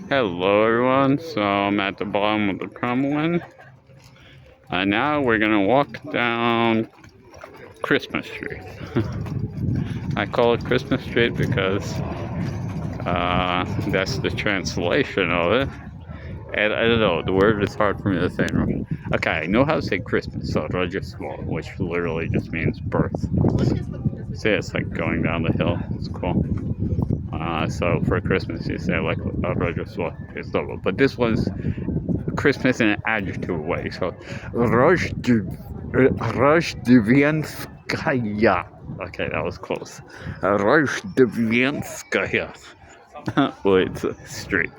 Hello everyone, so I'm at the bottom of the Kremlin, and now we're gonna walk down Christmas Street. I call it Christmas Street because that's the translation of it, and I don't know, the word is hard for me to say. Okay, I know how to say Christmas, so Rojdestvo, which literally just means birth. See, it's like going down the hill, it's cool. So for Christmas you say like Rojdestvo, but this was Christmas in an adjective way. So, Rождественская. Okay, that was close. Rождественская. Wait, it's a street.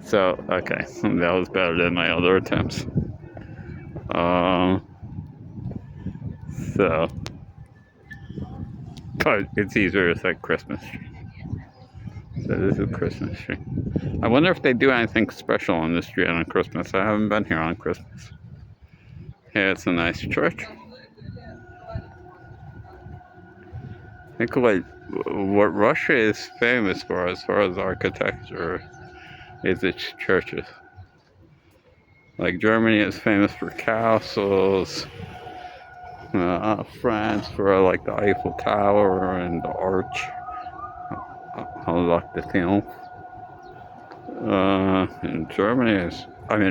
So, okay, that was better than my other attempts. So, but it's easier to say Christmas tree. So this is Christmas tree. I wonder if they do anything special on this street on Christmas. I haven't been here on Christmas. Yeah, it's a nice church. I think what Russia is famous for as far as architecture is its churches. Like Germany is famous for castles. France for like the Eiffel Tower and the Arch. L'Arc de Triomphe. And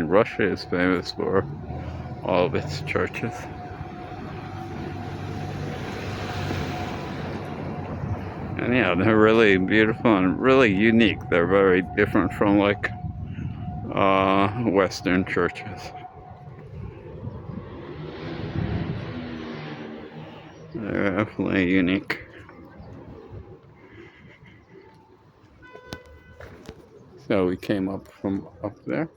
Russia is famous for all of its churches. And yeah, they're really beautiful and really unique. They're very different from like Western churches. They're definitely unique. So we came up from up there.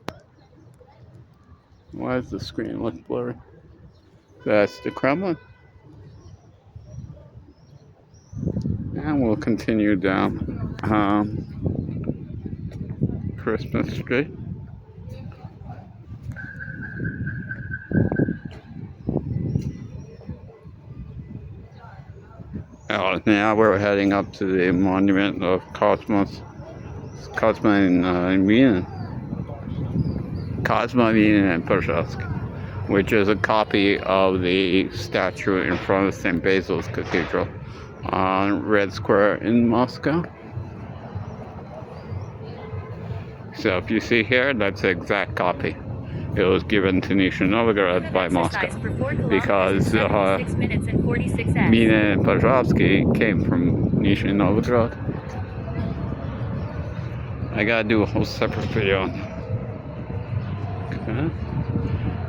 Why does the screen look blurry? That's the Kremlin. And we'll continue down Christmas Street. Now we're heading up to the monument of Cosmin and Psковsky, which is a copy of the statue in front of St. Basil's Cathedral on Red Square in Moscow. So if you see here, that's the exact copy. It was given to Nizhny Novgorod by Moscow because Mina and Pskovsky came from Nizhny Novgorod. I gotta do a whole separate video on that. Okay.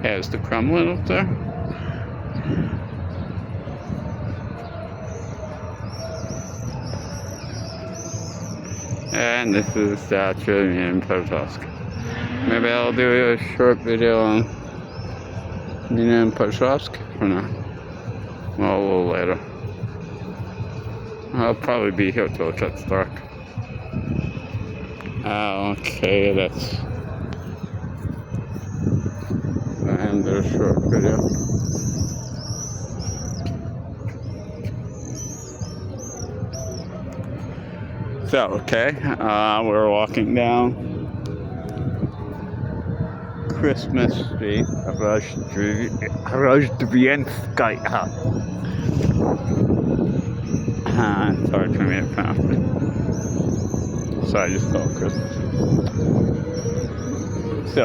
Here's the Kremlin up there. And this is the statue in Pskovsky. Maybe I'll do a short video on Mina and Pskovsky for now. Well, a little later. I'll probably be here till it gets dark. Okay, that's the end of the short video. So, okay, we're walking down Christmas Street, Rождественская. It's hard for me to pronounce it. So I just call it Christmas. So,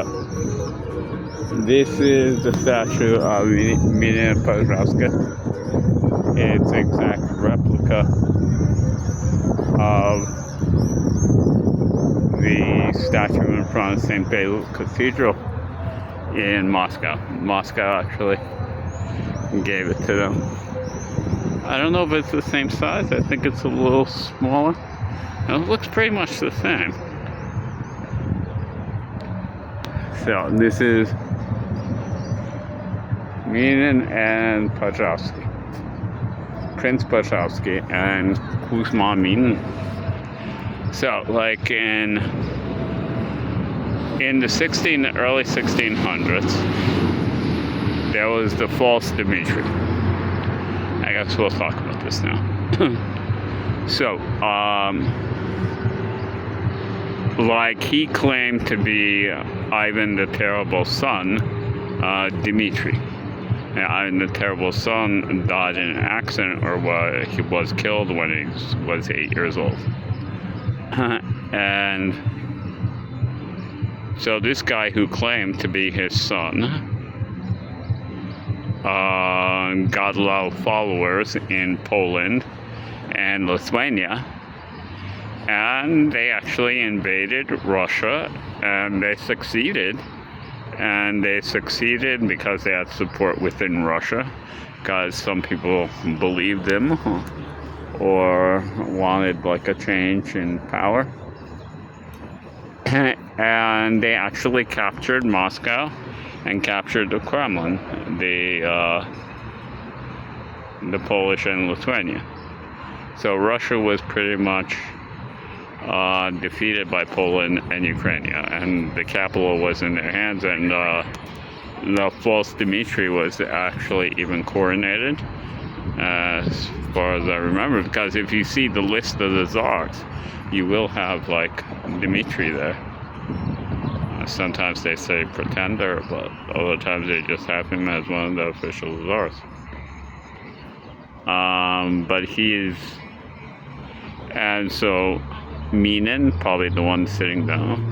this is the statue of Mina Pskovsky. It's an exact replica of the statue in front of St. Basil's Cathedral in Moscow. Moscow actually gave it to them. I don't know if it's the same size. I think it's a little smaller. It looks pretty much the same. So this is Minin and Pskovsky. Prince Pskovsky and Kuzma Minin. So like in the early 1600s, there was the false Dmitri. I guess we'll talk about this now. So, like he claimed to be Ivan the Terrible's son, Dmitri. And Ivan the Terrible's son died in an accident, or he was killed when he was 8 years old. And so this guy who claimed to be his son got a lot of followers in Poland and Lithuania, and they actually invaded Russia, and they succeeded. And they succeeded because they had support within Russia, because some people believed them or wanted like a change in power. And they actually captured Moscow and captured the Kremlin, the Polish and Lithuania. So Russia was pretty much defeated by Poland and Ukraine, and the capital was in their hands, and the false Dmitri was actually even coronated, as far as I remember, because if you see the list of the czars, you will have like Dmitri there. Sometimes they say pretender, but other times they just have him as one of the official czars. But he's, and so Minin, probably the one sitting down,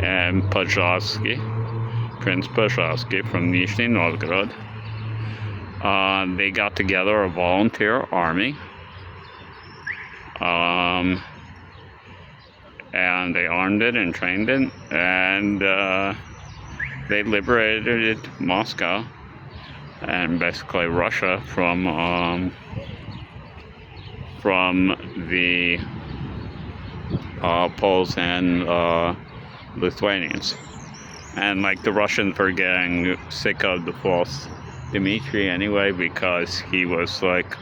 and Pozharsky, Prince Pozharsky from Nizhny Novgorod, they got together a volunteer army, and they armed it and trained it, and they liberated Moscow and basically Russia from the Poles and Lithuanians. And like the Russians were getting sick of the false Dmitri anyway, because he was like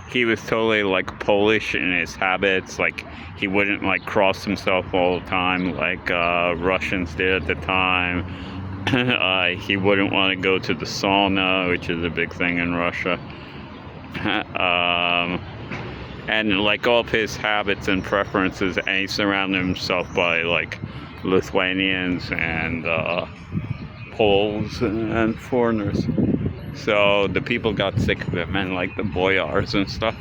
he was totally like Polish in his habits. Like he wouldn't like cross himself all the time like Russians did at the time. He wouldn't want to go to the sauna, which is a big thing in Russia. And like all of his habits and preferences, and he surrounded himself by like Lithuanians and Poles and foreigners. So the people got sick of him, and like the boyars and stuff.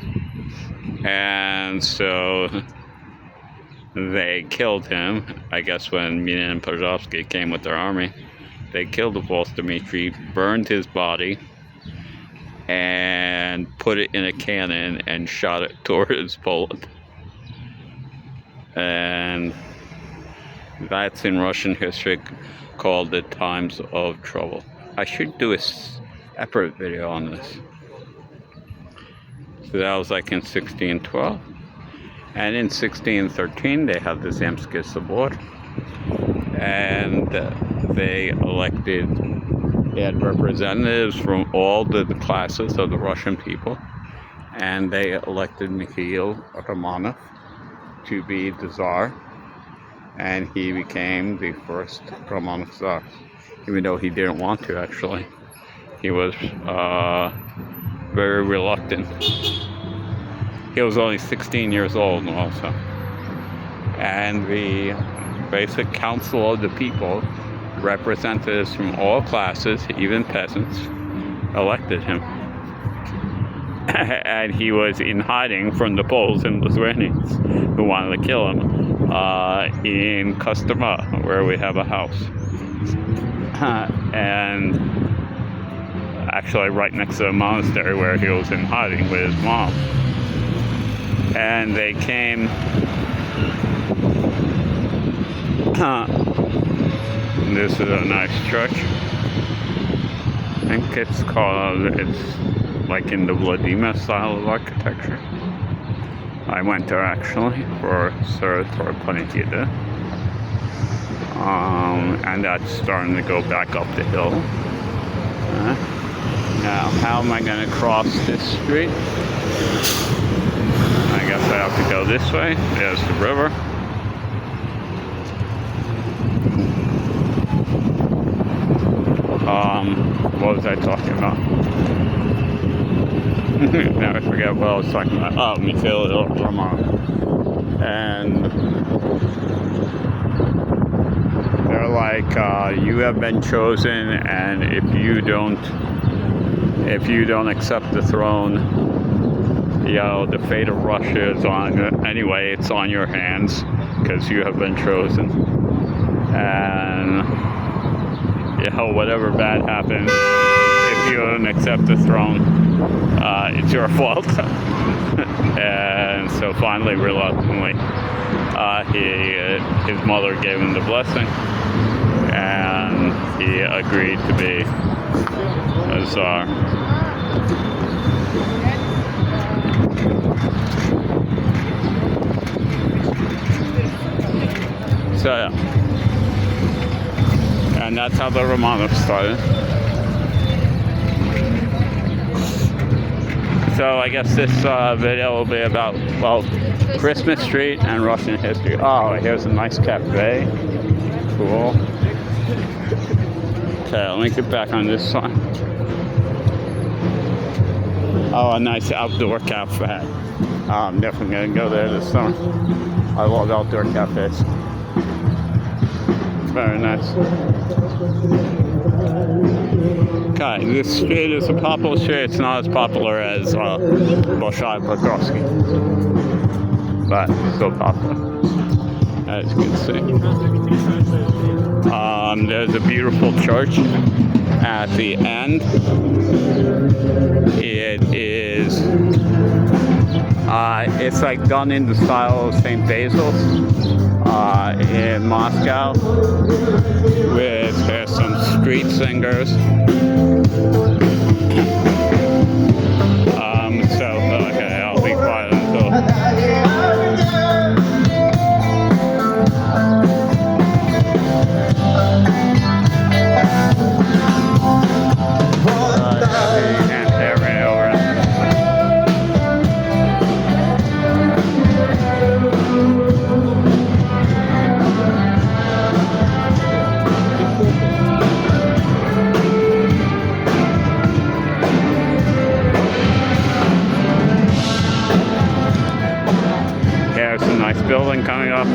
And so they killed him. I guess when Minin and Pozharsky came with their army, they killed the false Dmitri, burned his body, and put it in a cannon and shot it towards Poland. And that's in Russian history called the Times of Trouble. I should do a separate video on this. So that was like in 1612. And in 1613 they had the Zemsky Sobor. And they had representatives from all the classes of the Russian people, and they elected Mikhail Romanov to be the Tsar, and he became the first Romanov Tsar, even though he didn't want to actually. He was very reluctant. He was only 16 years old also. And the basic council of the people, representatives from all classes, even peasants, elected him. And he was in hiding from the Poles and Lithuanians who wanted to kill him in Kostyma, where we have a house. And actually right next to the monastery where he was in hiding with his mom. And they came this is a nice church. I think it's like in the Vladimir style of architecture. I went there actually for Sarator Panetida. And that's starting to go back up the hill. Now, how am I going to cross this street? I guess I have to go this way. There's the river. What was I talking about? Now I forget what I was talking about. Oh, Mikhail Romanov. like you have been chosen, and if you don't accept the throne, you know, the fate of Russia is on. Anyway, it's on your hands because you have been chosen, and you know, whatever bad happens, if you don't accept the throne, it's your fault. And so finally, reluctantly, his mother gave him the blessing, and he agreed to be a Tsar. So yeah, and that's how the Romanov started. So I guess this video will be about, well, Christmas Street and Russian history. Oh, here's a nice cafe. Cool. Okay, let me get back on this side. Oh, a nice outdoor cafe. I'm definitely gonna go there this summer. I love outdoor cafes. Very nice. Okay, this street is a popular street. It's not as popular as Bolshoi Pokrovsky, but still popular, as you can see. There's a beautiful church at the end. It is, it's like done in the style of St. Basil's in Moscow, with some street singers. Okay, I'll be quiet until. There's a nice building coming up.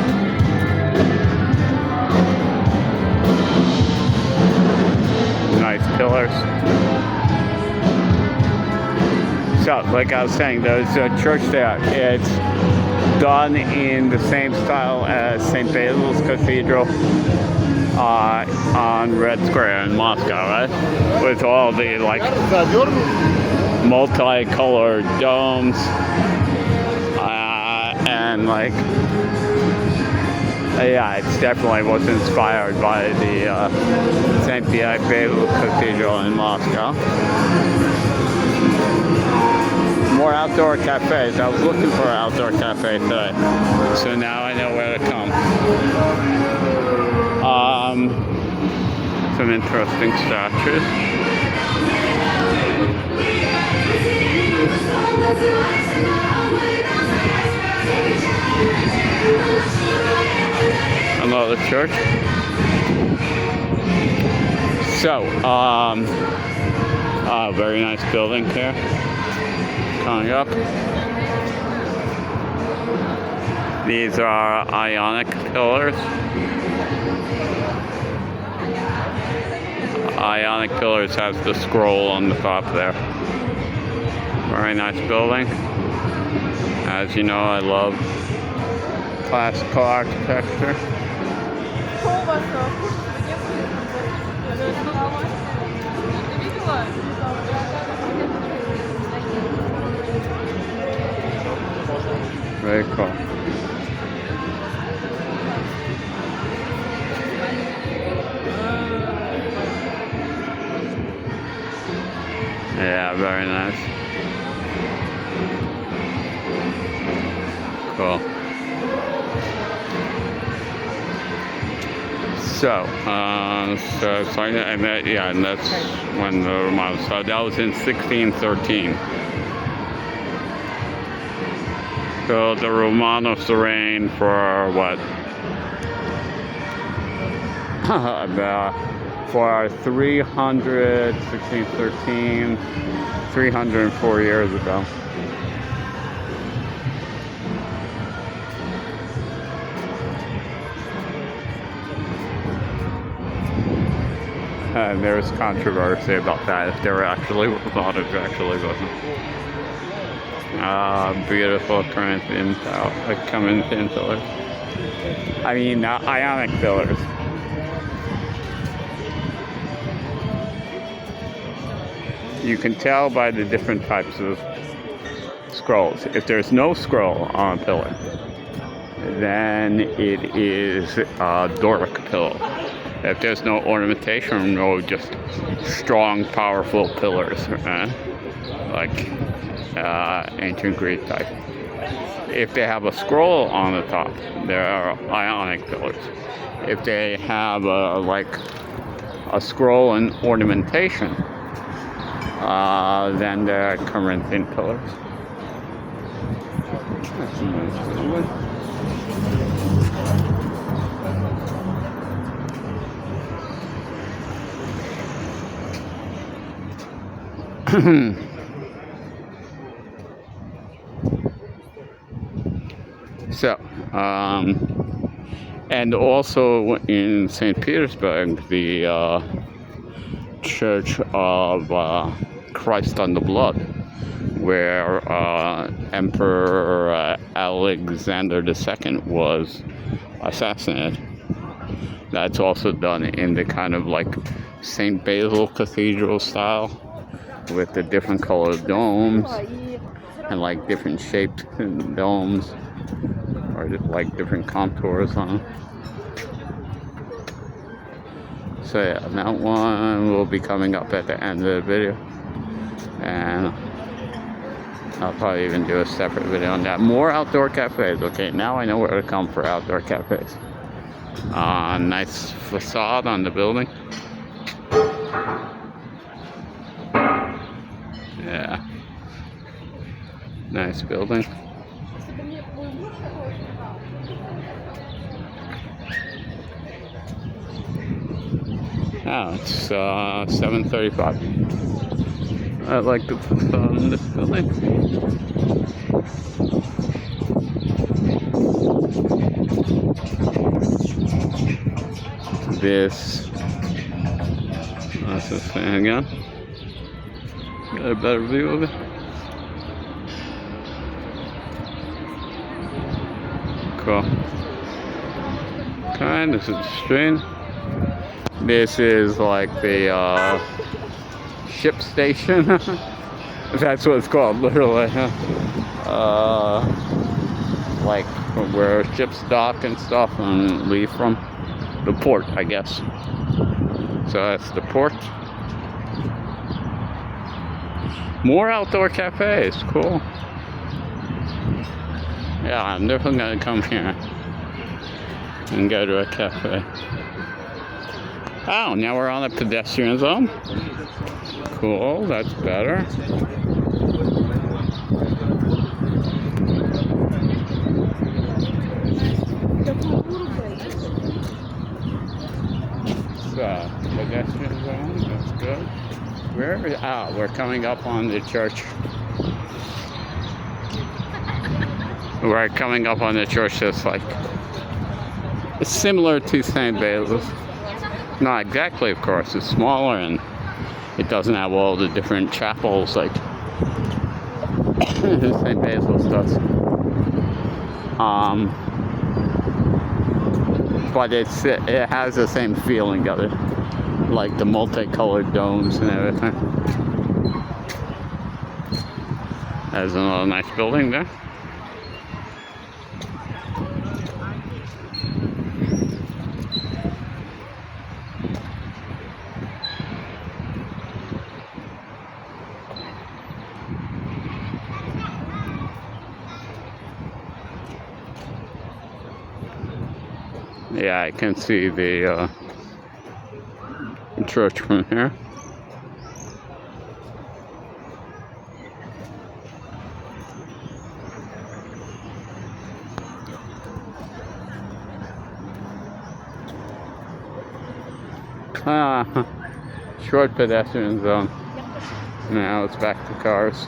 Nice pillars. So, like I was saying, there's a church there. It's done in the same style as St. Basil's Cathedral on Red Square in Moscow, right? With all the like multicolored domes. And like, yeah, it definitely was inspired by the St. Basil's Cathedral in Moscow. More outdoor cafes. I was looking for an outdoor cafe today, so now I know where to come. Some interesting statues. Another church. So, very nice building here. Coming up. These are Ionic pillars. Ionic pillars has the scroll on the top there. Very nice building. As you know, I love classical architecture. Very cool. Yeah, very nice. Cool. And that's when the Romanovs started. That was in 1613. So the Romanovs reigned for what? For 304 years ago. And there's controversy about that, if there actually was not, if there actually wasn't. Beautiful Corinthian pillars. I mean, Ionic pillars. You can tell by the different types of scrolls. If there's no scroll on a pillar, then it is a Doric pillar. If there's no ornamentation, no just strong, powerful pillars, like ancient Greek type. If they have a scroll on the top, there are Ionic pillars. If they have like a scroll and ornamentation, then they're Corinthian pillars. That's a nice building. So, and also in St. Petersburg, the Church of Christ on the Blood, where Emperor Alexander II was assassinated. That's also done in the kind of like St. Basil Cathedral style, with the different colored domes and like different shaped domes, or just like different contours on them. So yeah, that one will be coming up at the end of the video, and I'll probably even do a separate video on that. More outdoor cafes. Okay, now I know where to come for outdoor cafes. Nice facade on the building. Yeah, nice building. Oh, it's 7:35. I like the facade in this building. That's this thing again. Got a better view of it. Cool. Okay, this is the street. This is like the ship station. That's what it's called, literally. Like where ships dock and stuff and leave from. The port, I guess. So that's the port. More outdoor cafes, cool. Yeah, I'm definitely gonna come here and go to a cafe. Oh, now we're on a pedestrian zone. Cool, that's better. So, pedestrian zone, that's good. We're coming up on the church. We're coming up on the church that's like, it's similar to St. Basil's. Not exactly, of course, it's smaller and it doesn't have all the different chapels like St. Basil's does. But it has the same feeling of it, like the multicolored domes and everything. There's another nice building there. Yeah, I can see the church from here. Short pedestrian zone. Now it's back to cars.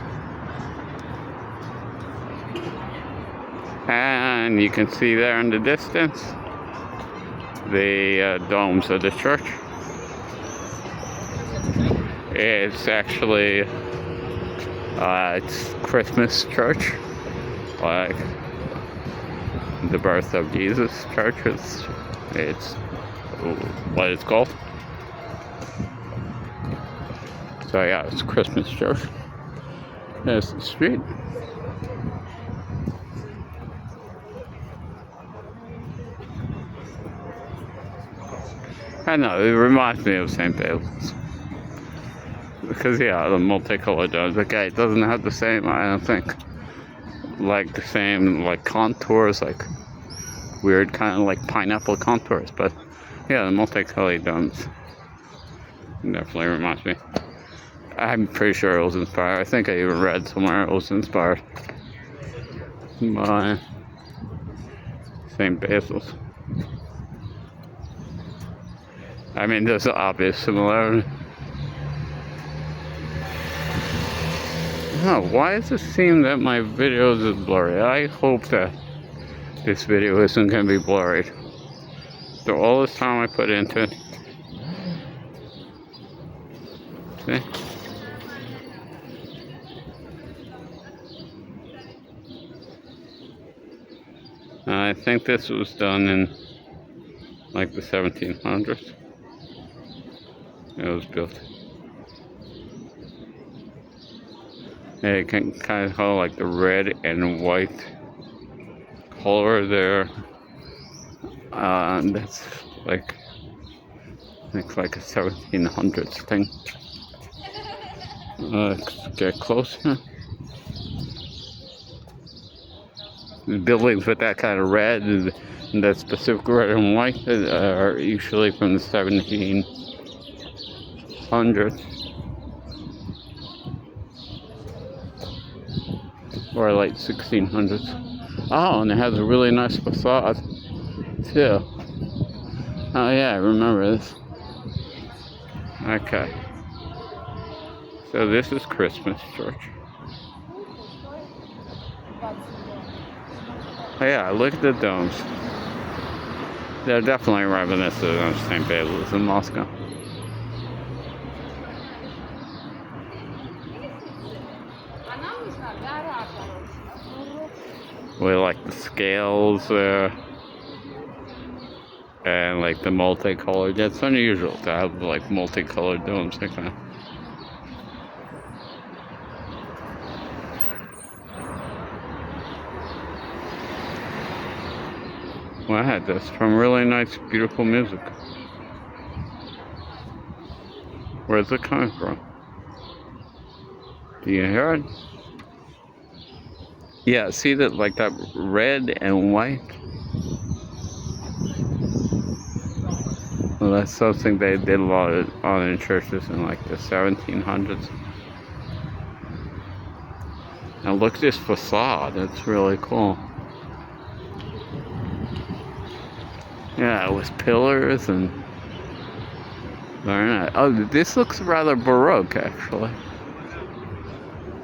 And you can see there in the distance the domes of the church. It's actually it's Christmas church, like the birth of Jesus church. It's what it's called. So yeah, it's Christmas church. There's the street. I know, it reminds me of St. Basil's. Because yeah, the multicolored domes. Okay, it doesn't have the same, I don't think, like the same like contours, like weird kind of like pineapple contours, but yeah, the multicolored domes definitely reminds me. I'm pretty sure it was inspired. I think I even read somewhere it was inspired by St. Basil's. I mean, there's an obvious similarity. Oh, why does it seem that my videos is blurry? I hope that this video isn't going to be blurry. So all this time I put into it. See? I think this was done in like the 1700s. It was built. Yeah, you can kind of hold like the red and white color there. That's like, I think like a 1700s thing. Let's get closer. The buildings with that kind of red and that specific red and white are usually from the 1700s. Or late 1600s. Oh, and it has a really nice facade too. Oh yeah, I remember this. Okay. So this is Christmas church. Oh yeah, look at the domes. They're definitely reminiscent of St. Basil's in Moscow. We like the scales there. And like the multicolored. It's unusual to have like multicolored domes like that. Wow, that's some really nice, beautiful music. Where's it coming from? Do you hear it? Yeah, see that, like that red and white? Well, that's something they did a lot on in churches in like the 1700s. Now look at this facade, it's really cool. Yeah, with pillars and very nice. Oh, this looks rather Baroque actually.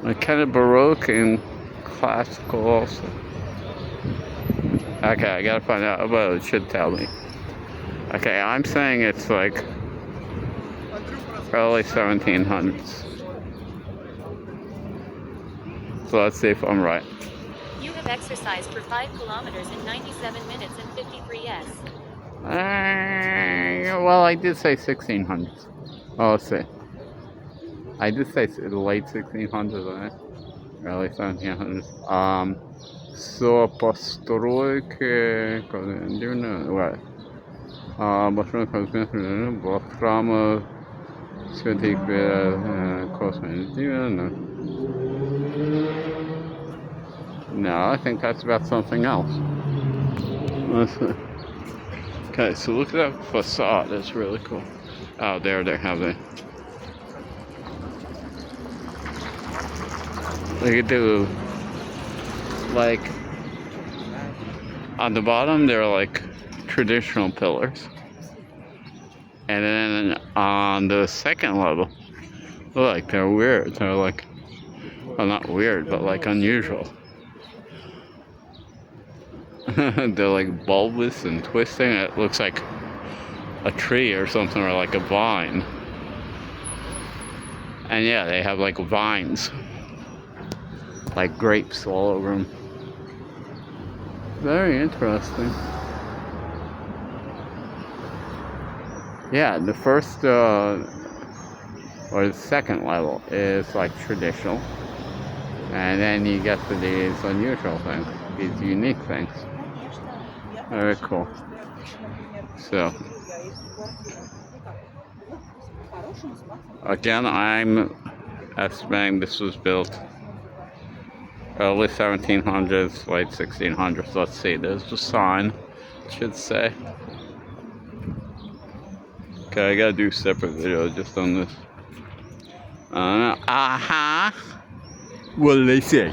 Like kind of Baroque and classical also. Okay, I gotta find out. Well, it should tell me. Okay, I'm saying it's like early 1700s. So let's see if I'm right. You have exercised for 5 kilometers in 97 minutes and 53 s. Well, I did say 1600s. Oh, let's see. I did say the late 1600s, right? Early 1700s. So постройки, what? Большой концерт в храма святых Космодемьяна. No, I think that's about something else. Okay, so look at that facade. That's really cool. Oh, there they have it. They could do, like, on the bottom, they're like traditional pillars. And then on the second level, look, they're weird. They're like, well, not weird, but like unusual. They're like bulbous and twisting. It looks like a tree or something, or like a vine. And yeah, they have like vines, like grapes all over them. Very interesting. Yeah, the first or the second level is like traditional, and then you get to these unusual things, these unique things. Very cool. So again, I'm estimating this was built early 1700s, late 1600s. Let's see, there's the sign, it should say. Okay, I gotta do a separate video just on this. What did they say?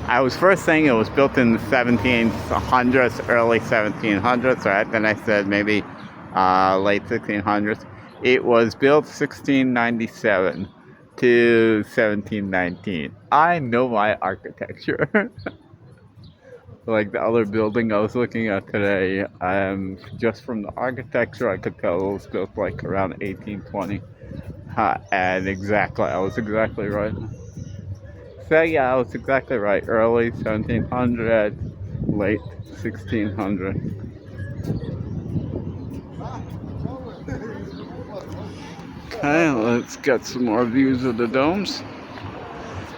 I was first saying it was built in the 1700s, early 1700s, right? Then I said maybe late 1600s. It was built 1697 to 1719. I know my architecture. Like the other building I was looking at today, just from the architecture, I could tell it was built like around 1820. And exactly, I was exactly right. So yeah, I was exactly right. Early 1700, late 1600. Okay, let's get some more views of the domes.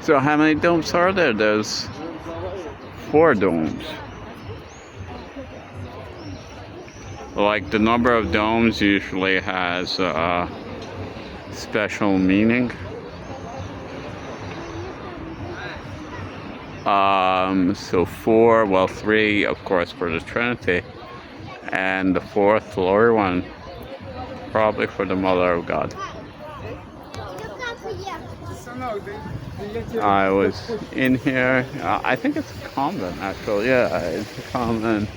So how many domes are there? There's 4 domes. Like the number of domes usually has a special meaning. So 4, well 3 of course for the Trinity, and the 4th lower one probably for the Mother of God. I was in here, I think it's a convent actually, yeah, it's a convent.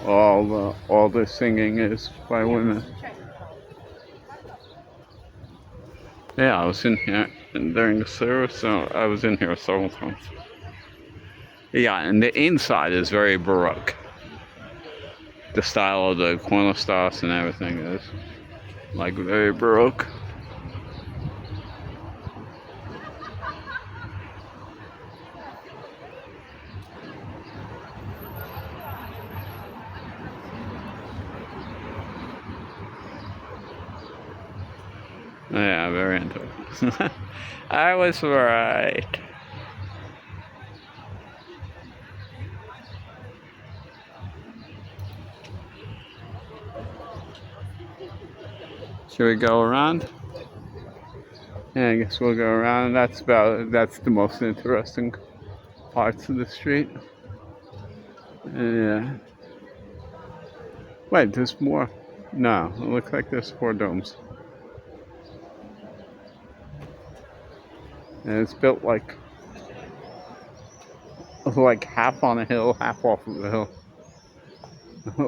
All the singing is by women. Yeah, I was in here during the service, so I was in here several times. Yeah, and the inside is very Baroque. The style of the iconostas and everything is like very Baroque. Yeah, very interesting. I was right. Should we go around? Yeah, I guess we'll go around. That's the most interesting parts of the street. Yeah. Wait, there's more. No, it looks like there's 4 domes. And it's built like half on a hill, half off of the hill.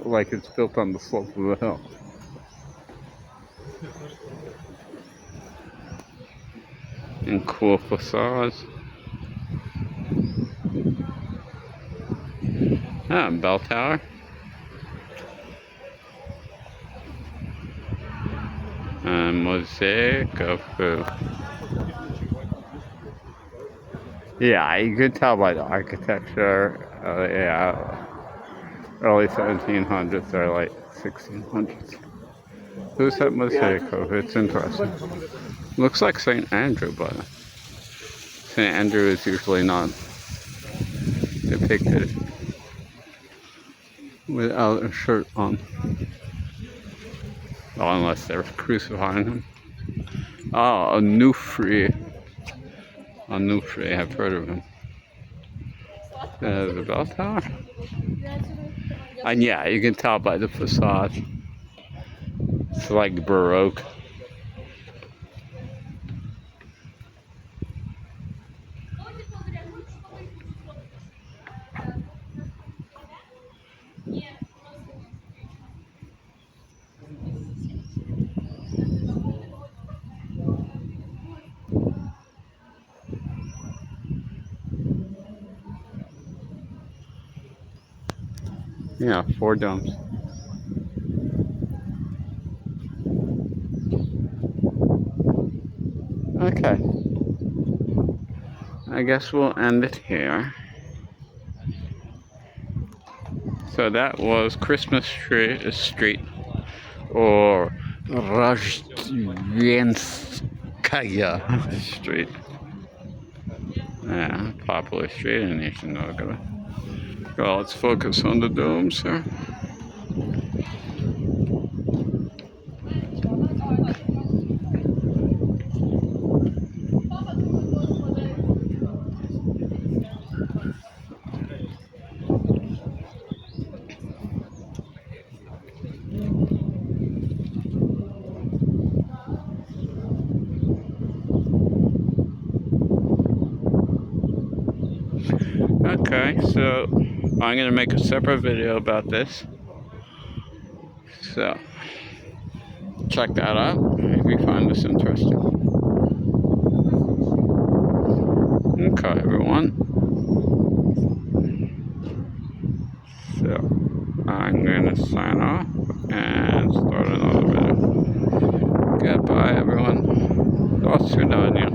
Like it's built on the slope of the hill. And cool facades. Ah, bell tower. Mosaic of yeah, you could tell by the architecture. Yeah, early 1700s or late 1600s. Who's that mosaic of? It's interesting. Looks like St. Andrew, but St. Andrew is usually not depicted without a shirt on. Well, unless they're crucifying him. Oh, Onufri. Onufri, I've heard of him. The bell tower. And yeah, you can tell by the facade. It's like Baroque. Yeah, 4 domes. Okay. I guess we'll end it here. So that was Christmas Street, or Rajyanskaya Street. Yeah, popular street in Nizhny Novgorod. Well, let's focus on the domes here. Okay, so I'm going to make a separate video about this. So, check that out if you find this interesting. Okay, everyone. So, I'm going to sign off and start another video. Goodbye, everyone. До свидания.